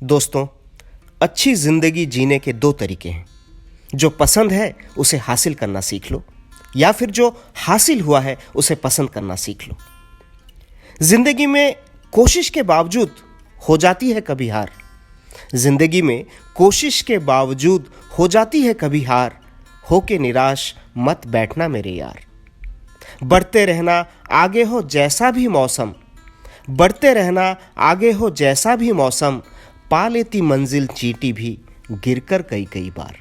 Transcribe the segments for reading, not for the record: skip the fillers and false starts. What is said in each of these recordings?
दोस्तों, अच्छी जिंदगी जीने के दो तरीके हैं। जो पसंद है उसे हासिल करना सीख लो, या फिर जो हासिल हुआ है उसे पसंद करना सीख लो। जिंदगी में कोशिश के बावजूद हो जाती है कभी हार। जिंदगी में कोशिश के बावजूद हो जाती है कभी हार। होके निराश मत बैठना मेरे यार। बढ़ते रहना आगे हो जैसा भी मौसम, बढ़ते रहना आगे हो जैसा भी मौसम। पा लेती मंजिल चींटी भी गिरकर कई कई बार।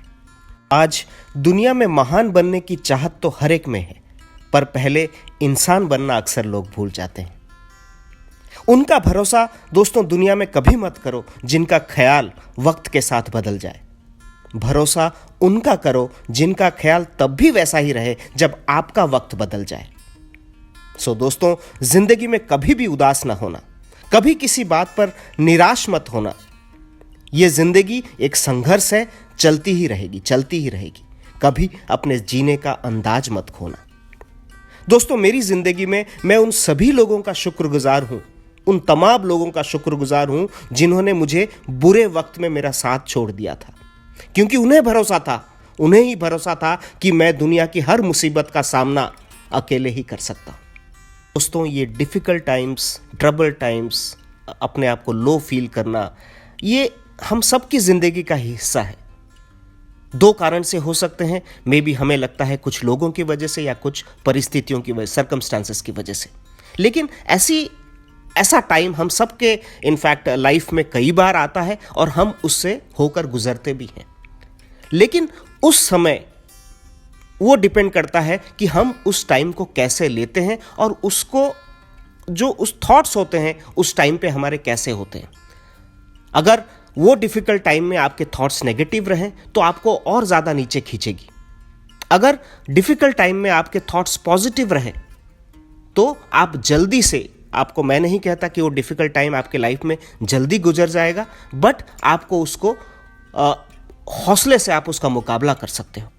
आज दुनिया में महान बनने की चाहत तो हर एक में है, पर पहले इंसान बनना अक्सर लोग भूल जाते हैं। उनका भरोसा दोस्तों दुनिया में कभी मत करो जिनका ख्याल वक्त के साथ बदल जाए। भरोसा उनका करो जिनका ख्याल तब भी वैसा ही रहे जब आपका वक्त बदल जाए। दोस्तों, जिंदगी में कभी भी उदास ना होना, कभी किसी बात पर निराश मत होना। यह जिंदगी एक संघर्ष है, चलती ही रहेगी। कभी अपने जीने का अंदाज मत खोना। दोस्तों, मेरी जिंदगी में मैं उन सभी लोगों का शुक्रगुजार हूं, उन तमाम लोगों का शुक्रगुजार हूं जिन्होंने मुझे बुरे वक्त में मेरा साथ छोड़ दिया था, क्योंकि उन्हें ही भरोसा था कि मैं दुनिया की हर मुसीबत का सामना अकेले ही कर सकता हूं। दोस्तों, ये डिफिकल्ट टाइम्स, ट्रबल टाइम्स, अपने आप को लो फील करना, ये हम सबकी जिंदगी का हिस्सा है। दो कारण से हो सकते हैं। मे बी हमें लगता है कुछ लोगों की वजह से या कुछ परिस्थितियों की वजह, सर्कमस्टांसेस की वजह से। लेकिन ऐसा टाइम हम सबके इनफैक्ट लाइफ में कई बार आता है और हम उससे होकर गुजरते भी हैं। लेकिन उस समय वो डिपेंड करता है कि हम उस टाइम को कैसे लेते हैं और उसको जो उस थॉट्स होते हैं उस टाइम पे हमारे कैसे होते हैं। अगर वो डिफिकल्ट टाइम में आपके थॉट्स नेगेटिव रहें तो आपको और ज़्यादा नीचे खींचेगी। अगर डिफिकल्ट टाइम में आपके थॉट्स पॉजिटिव रहें तो आप जल्दी से, आपको मैं नहीं कहता कि वो डिफिकल्ट टाइम आपके लाइफ में जल्दी गुजर जाएगा, बट आपको उसको हौसले से आप उसका मुकाबला कर सकते हो।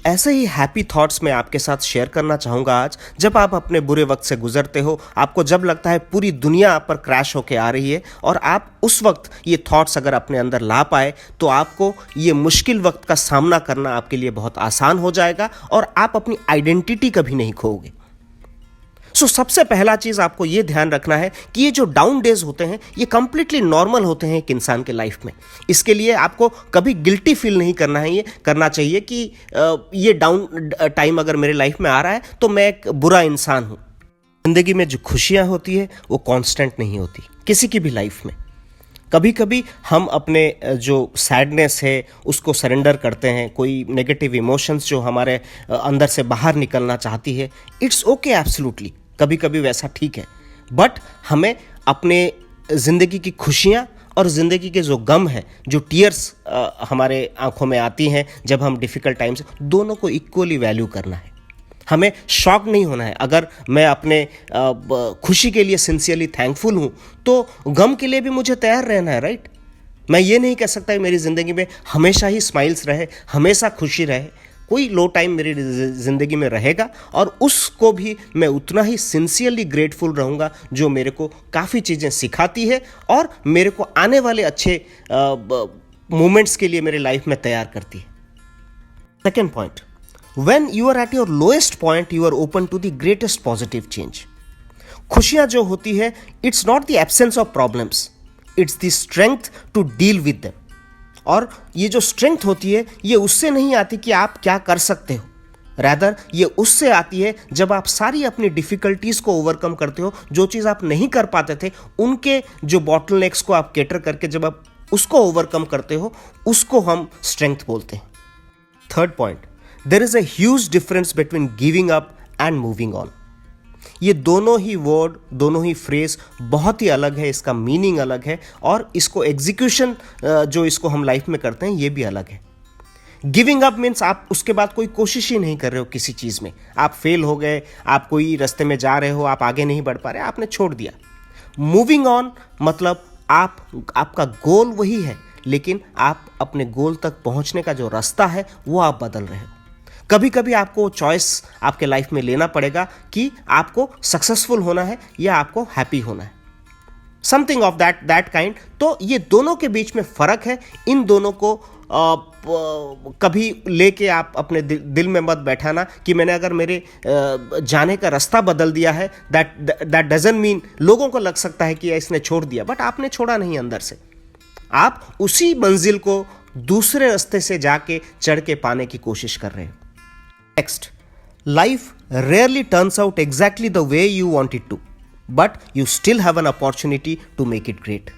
ऐसे ही हैप्पी थॉट्स मैं आपके साथ शेयर करना चाहूँगा आज। जब आप अपने बुरे वक्त से गुजरते हो, आपको जब लगता है पूरी दुनिया आप पर क्रैश होके आ रही है, और आप उस वक्त ये थॉट्स अगर अपने अंदर ला पाए तो आपको ये मुश्किल वक्त का सामना करना आपके लिए बहुत आसान हो जाएगा और आप अपनी आइडेंटिटी कभी नहीं खोओगे। सबसे पहला चीज आपको यह ध्यान रखना है कि ये जो डाउन डेज होते हैं ये कंप्लीटली नॉर्मल होते हैं एक इंसान के लाइफ में। इसके लिए आपको कभी गिल्टी फील नहीं करना है। ये करना चाहिए कि ये डाउन टाइम अगर मेरे लाइफ में आ रहा है तो मैं एक बुरा इंसान हूं। जिंदगी में जो खुशियां होती है वो कांस्टेंट नहीं होती किसी की भी लाइफ में। कभी कभी हम अपने जो सैडनेस है उसको सरेंडर करते हैं। कोई नेगेटिव इमोशंस जो हमारे अंदर से बाहर निकलना चाहती है, इट्स ओके, एब्सोल्युटली, कभी कभी वैसा ठीक है। बट हमें अपने ज़िंदगी की खुशियाँ और ज़िंदगी के जो गम है, जो टीयर्स हमारे आंखों में आती हैं जब हम डिफ़िकल्ट टाइम्स, दोनों को इक्वली वैल्यू करना है। हमें शॉक नहीं होना है। अगर मैं अपने खुशी के लिए सिंसियरली थैंकफुल हूँ तो गम के लिए भी मुझे तैयार रहना है, राइट। मैं ये नहीं कह सकता कि मेरी ज़िंदगी में हमेशा ही स्माइल्स रहे, हमेशा खुशी रहे। कोई लो टाइम मेरी ज़िंदगी में रहेगा और उसको भी मैं उतना ही सिंसियरली ग्रेटफुल रहूँगा, जो मेरे को काफ़ी चीज़ें सिखाती है और मेरे को आने वाले अच्छे मोमेंट्स के लिए मेरे लाइफ में तैयार करती है। Second point, When you are at your lowest point, you are open to the greatest positive change. खुशियां जो होती है, it's not the absence of problems, it's the strength to deal with them. और ये जो strength होती है ये उससे नहीं आती कि आप क्या कर सकते हो, rather ये उससे आती है जब आप सारी अपनी डिफिकल्टीज को ओवरकम करते हो। जो चीज़ आप नहीं कर पाते थे उनके जो बॉटलनेक्स को आप कैटर करके जब आप उसको ओवरकम करते हो, उसको हम स्ट्रेंथ बोलते हैं। Third point, There is a huge difference between giving up and moving on. ये दोनों ही वर्ड, दोनों ही फ्रेज बहुत ही अलग है, इसका मीनिंग अलग है और इसको एग्जीक्यूशन जो इसको हम लाइफ में करते हैं ये भी अलग है। गिविंग अप मीन्स आप उसके बाद कोई कोशिश ही नहीं कर रहे हो किसी चीज़ में, आप फेल हो गए, आप कोई रास्ते में जा रहे हो, आप आगे नहीं बढ़ पा रहे, आपने छोड़ दिया। मूविंग ऑन मतलब आपका गोल वही है, लेकिन आप अपने गोल तक पहुंचने का जो रास्ता है वो आप बदल रहे हो। कभी कभी आपको चॉइस आपके लाइफ में लेना पड़ेगा कि आपको सक्सेसफुल होना है या आपको हैप्पी होना है। Something of that kind. तो ये दोनों के बीच में फर्क है। इन दोनों को कभी लेके आप अपने दिल में मत बैठाना कि मैंने अगर मेरे जाने का रास्ता बदल दिया है, दैट डजंट मीन, लोगों को लग सकता है कि इसने छोड़ दिया, बट आपने छोड़ा नहीं। अंदर से आप उसी मंजिल को दूसरे रास्ते से जाके चढ़ के पाने की कोशिश कर रहे हो। Next, life rarely turns out exactly the way you want it to, but you still have an opportunity to make it great.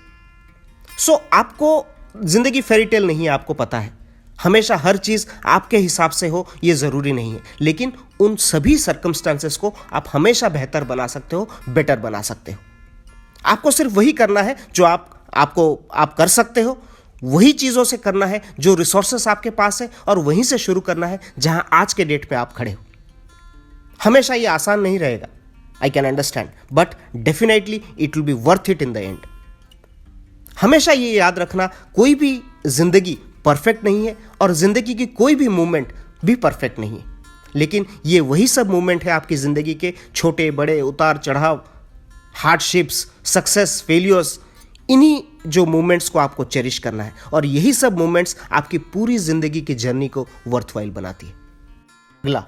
So आपको जिंदगी फेरी टेल नहीं है, आपको पता है हमेशा हर चीज आपके हिसाब से हो ये जरूरी नहीं है, लेकिन उन सभी सर्कमस्टांसेस को आप हमेशा बेहतर बना सकते हो, बेटर बना सकते हो। आपको सिर्फ वही करना है जो आप कर सकते हो, वही चीजों से करना है जो रिसोर्सेस आपके पास है, और वहीं से शुरू करना है जहां आज के डेट पे आप खड़े हो। हमेशा ये आसान नहीं रहेगा, I can understand, but definitely it will be worth it in the end. हमेशा ये याद रखना, कोई भी जिंदगी परफेक्ट नहीं है और जिंदगी की कोई भी मूवमेंट भी परफेक्ट नहीं है, लेकिन ये वही सब मूवमेंट है आपकी जिंदगी के, छोटे बड़े उतार चढ़ाव, हार्डशिप्स, सक्सेस, फेलियर्स, इन्हीं जो मूवमेंट्स को आपको चेरिश करना है, और यही सब मूवमेंट्स आपकी पूरी जिंदगी की जर्नी को वर्थवाइल बनाती है। अगला,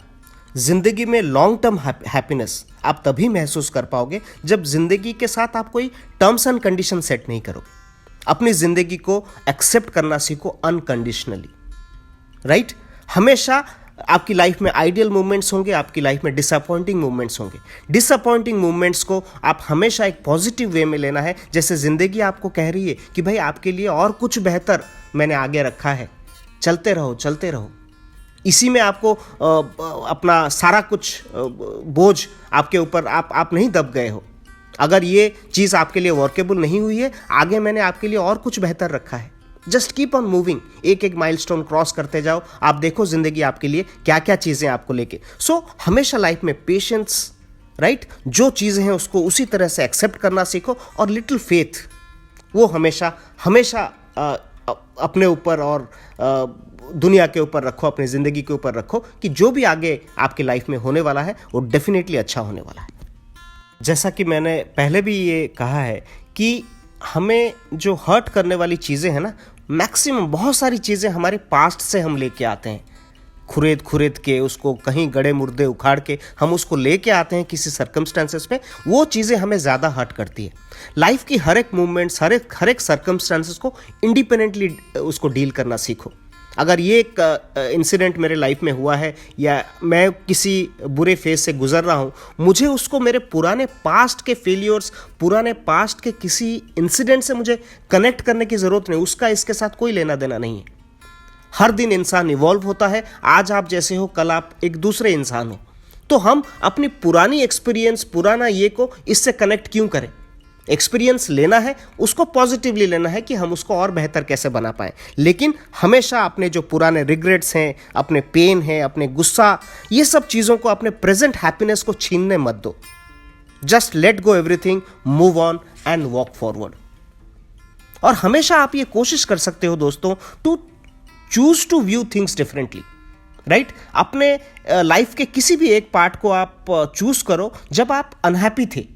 जिंदगी में लॉन्ग टर्म हैप्पीनेस आप तभी महसूस कर पाओगे जब जिंदगी के साथ आप कोई टर्म्स एंड कंडीशन सेट नहीं करोगे। अपनी जिंदगी को एक्सेप्ट करना सीखो अनकंडीशनली, राइट? हमेशा आपकी लाइफ में आइडियल मूवमेंट्स होंगे, आपकी लाइफ में डिसअपॉइंटिंग मूवमेंट्स होंगे। डिसअपॉइंटिंग मूवमेंट्स को आप हमेशा एक पॉजिटिव वे में लेना है, जैसे जिंदगी आपको कह रही है कि भाई आपके लिए और कुछ बेहतर मैंने आगे रखा है, चलते रहो चलते रहो। इसी में आपको अपना सारा कुछ बोझ आपके ऊपर, आप नहीं दब गए हो। अगर ये चीज़ आपके लिए वर्केबल नहीं हुई है, आगे मैंने आपके लिए और कुछ बेहतर रखा है। जस्ट कीप ऑन मूविंग, एक एक माइलस्टोन क्रॉस करते जाओ, आप देखो जिंदगी आपके लिए क्या क्या चीज़ें आपको लेके। सो हमेशा लाइफ में पेशेंस, राइट, जो चीज़ें हैं उसको उसी तरह से एक्सेप्ट करना सीखो, और लिटिल फेथ वो हमेशा हमेशा अपने ऊपर और दुनिया के ऊपर रखो, अपनी ज़िंदगी के ऊपर रखो कि जो भी आगे आपकी लाइफ में होने वाला है वो डेफिनेटली अच्छा होने वाला है। जैसा कि मैंने पहले भी ये कहा है कि हमें जो हर्ट करने वाली चीज़ें हैं ना, मैक्सिमम बहुत सारी चीज़ें हमारे पास्ट से हम लेके आते हैं, खुरेद के उसको कहीं गड़े मुर्दे उखाड़ के हम उसको लेके आते हैं किसी सर्कमस्टांसेस में। वो चीज़ें हमें ज़्यादा हर्ट करती है। लाइफ की हर एक मूवमेंट्स, हर एक सर्कमस्टांसेस को इंडिपेंडेंटली उसको डील करना सीखो। अगर ये एक इंसिडेंट मेरे लाइफ में हुआ है या मैं किसी बुरे फेज से गुजर रहा हूँ, मुझे उसको मेरे पुराने पास्ट के फेलियर्स, पुराने पास्ट के किसी इंसिडेंट से मुझे कनेक्ट करने की ज़रूरत नहीं। उसका इसके साथ कोई लेना देना नहीं है। हर दिन इंसान इवॉल्व होता है। आज आप जैसे हो, कल आप एक दूसरे इंसान हो। तो हम अपनी पुरानी एक्सपीरियंस, पुराना ये को इससे कनेक्ट क्यों करें? एक्सपीरियंस लेना है, उसको पॉजिटिवली लेना है कि हम उसको और बेहतर कैसे बना पाएं, लेकिन हमेशा अपने जो पुराने रिग्रेट्स हैं, अपने पेन है, अपने गुस्सा, ये सब चीज़ों को, अपने प्रेजेंट हैप्पीनेस को छीनने मत दो। Just let go everything, move on and walk forward. और हमेशा आप ये कोशिश कर सकते हो दोस्तों, to choose to view things differently, right? अपने लाइफ के किसी भी एक पार्ट को आप चूज करो जब आप अनहैप्पी थे,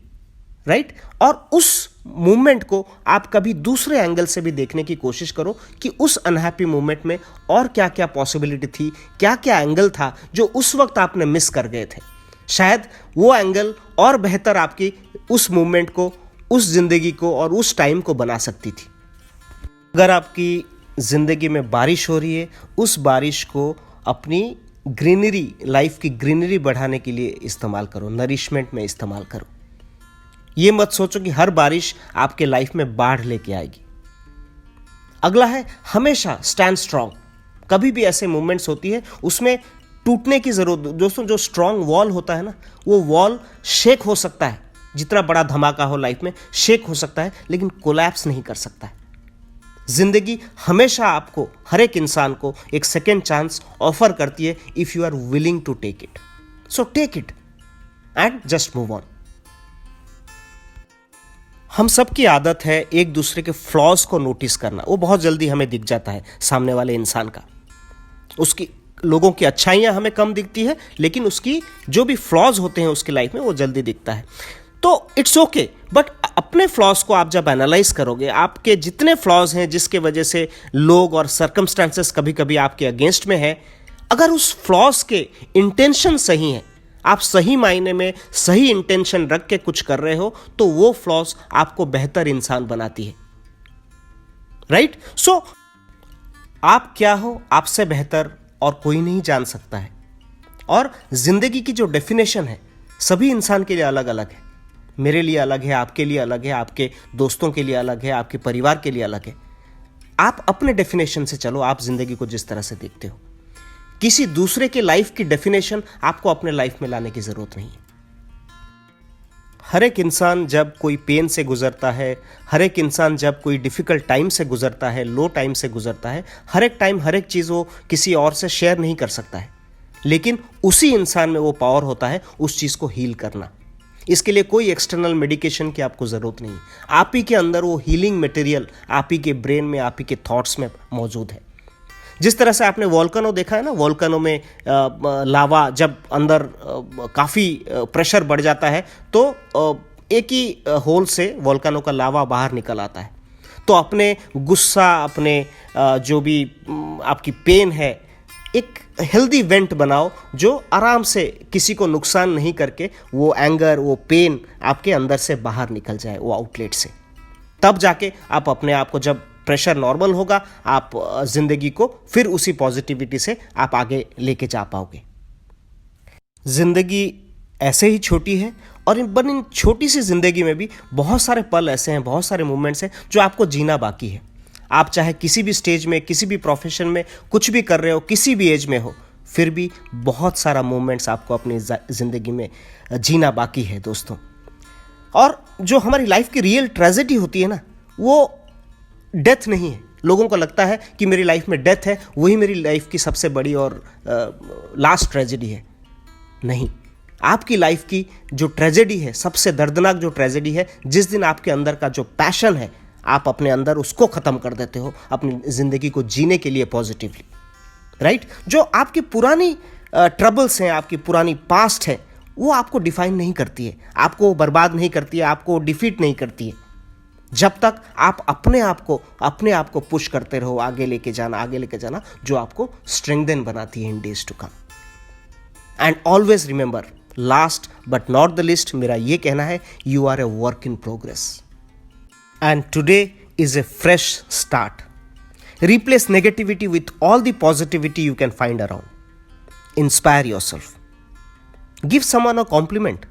राइट? और उस मूवमेंट को आप कभी दूसरे एंगल से भी देखने की कोशिश करो कि उस अनहैप्पी मूवमेंट में और क्या क्या पॉसिबिलिटी थी, क्या क्या एंगल था जो उस वक्त आपने मिस कर गए थे। शायद वो एंगल और बेहतर आपकी उस मूवमेंट को, उस जिंदगी को और उस टाइम को बना सकती थी। अगर आपकी जिंदगी में बारिश हो रही है, उस बारिश को अपनी ग्रीनरी, लाइफ की ग्रीनरी बढ़ाने के लिए इस्तेमाल करो, नरिशमेंट में इस्तेमाल करो। ये मत सोचो कि हर बारिश आपके लाइफ में बाढ़ लेके आएगी। अगला है, हमेशा स्टैंड स्ट्रांग। कभी भी ऐसे मोमेंट्स होती है उसमें टूटने की जरूरत, दोस्तों जो स्ट्रांग वॉल होता है ना, वो वॉल शेक हो सकता है, जितना बड़ा धमाका हो लाइफ में शेक हो सकता है, लेकिन कोलैप्स नहीं कर सकता है। जिंदगी हमेशा आपको, हर एक इंसान को एक सेकेंड चांस ऑफर करती है if you are willing to take it. So take it and just move on. हम सब की आदत है एक दूसरे के फ्लॉज को नोटिस करना। वो बहुत जल्दी हमें दिख जाता है सामने वाले इंसान का। उसकी, लोगों की अच्छाइयाँ हमें कम दिखती है, लेकिन उसकी जो भी फ्लॉज होते हैं उसकी लाइफ में वो जल्दी दिखता है। तो इट्स ओके, बट अपने फ्लॉज को आप जब एनालाइज करोगे, आपके जितने फ्लॉज हैं जिसके वजह से लोग और सर्कमस्टांसेस कभी कभी आपके अगेंस्ट में है, अगर उस फ्लॉज के इंटेंशन सही हैं, आप सही मायने में सही इंटेंशन रख के कुछ कर रहे हो, तो वो फ्लॉज आपको बेहतर इंसान बनाती है, राइट? सो आप क्या हो, आपसे बेहतर और कोई नहीं जान सकता है। और जिंदगी की जो डेफिनेशन है सभी इंसान के लिए अलग अलग है। मेरे लिए अलग है, आपके लिए अलग है, आपके दोस्तों के लिए अलग है, आपके परिवार के लिए अलग है। आप अपने डेफिनेशन से चलो, आप जिंदगी को जिस तरह से देखते हो। किसी दूसरे के लाइफ की डेफिनेशन आपको अपने लाइफ में लाने की जरूरत नहीं है। हर एक इंसान जब कोई पेन से गुजरता है, हर एक इंसान जब कोई डिफिकल्ट टाइम से गुजरता है, लो टाइम से गुजरता है, हर एक टाइम हर एक चीज़ वो किसी और से शेयर नहीं कर सकता है, लेकिन उसी इंसान में वो पावर होता है उस चीज़ को हील करना। इसके लिए कोई एक्सटर्नल मेडिकेशन की आपको ज़रूरत नहीं। आप ही के अंदर वो हीलिंग मटेरियल आप ही के ब्रेन में, आप ही के थॉट्स में मौजूद है। जिस तरह से आपने वोल्केनो देखा है ना, वोल्केनो में लावा जब अंदर काफ़ी प्रेशर बढ़ जाता है तो एक ही होल से वोल्केनो का लावा बाहर निकल आता है। तो अपने गुस्सा, अपने जो भी आपकी पेन है, एक हेल्दी वेंट बनाओ जो आराम से किसी को नुकसान नहीं करके वो एंगर, वो पेन आपके अंदर से बाहर निकल जाए, वो आउटलेट से। तब जाके आप अपने आप को, जब प्रेशर नॉर्मल होगा, आप जिंदगी को फिर उसी पॉजिटिविटी से आप आगे लेके जा पाओगे। जिंदगी ऐसे ही छोटी है और इन छोटी सी जिंदगी में भी बहुत सारे पल ऐसे हैं, बहुत सारे मोमेंट्स हैं जो आपको जीना बाकी है। आप चाहे किसी भी स्टेज में, किसी भी प्रोफेशन में कुछ भी कर रहे हो, किसी भी एज में हो, फिर भी बहुत सारा मोमेंट्स आपको अपनी ज़िंदगी में जीना बाकी है दोस्तों। और जो हमारी लाइफ की रियल ट्रेजेडी होती है ना, वो डेथ नहीं है। लोगों को लगता है कि मेरी लाइफ में डेथ है, वही मेरी लाइफ की सबसे बड़ी और लास्ट ट्रेजेडी है। नहीं, आपकी लाइफ की जो ट्रेजेडी है, सबसे दर्दनाक जो ट्रेजेडी है, जिस दिन आपके अंदर का जो पैशन है आप अपने अंदर उसको ख़त्म कर देते हो अपनी ज़िंदगी को जीने के लिए पॉजिटिवली, राइट? जो आपकी पुरानी ट्रबल्स हैं, आपकी पुरानी पास्ट है, वो आपको डिफाइन नहीं करती है, आपको बर्बाद नहीं करती है, आपको डिफीट नहीं करती है। जब तक आप अपने आप को पुश करते रहो, आगे लेके जाना, जो आपको स्ट्रेंथन बनाती है in days to come. And always remember, last but not the list, मेरा ये कहना है, you are a work in progress and today is a fresh start. Replace negativity with all the positivity you can find around. Inspire yourself. Give someone a compliment.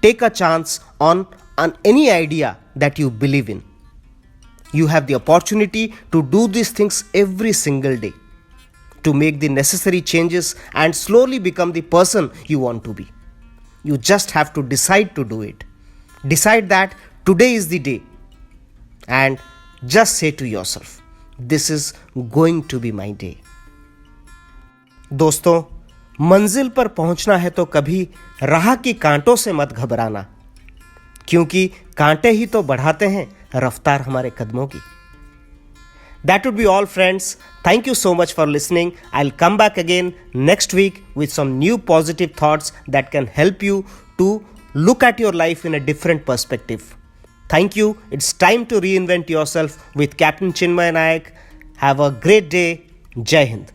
Take a chance on any idea that you believe in. You have the opportunity to do these things every single day, to make the necessary changes and slowly become the person you want to be. You just have to decide to do it. Decide that today is the day. And just say to yourself, this is going to be my day. दोस्तों, मंजिल पर पहुंचना है तो कभी राह की कांटों से मत घबराना, क्योंकि कांटे ही तो बढ़ाते हैं रफ्तार हमारे कदमों की। That would be all, friends. Thank you so much for listening. I'll come back again next week with some new positive thoughts that can help you to look at your life in a different perspective. Thank you. It's time to reinvent yourself with Captain Chinmay Nayak. Have a great day. Jai Hind.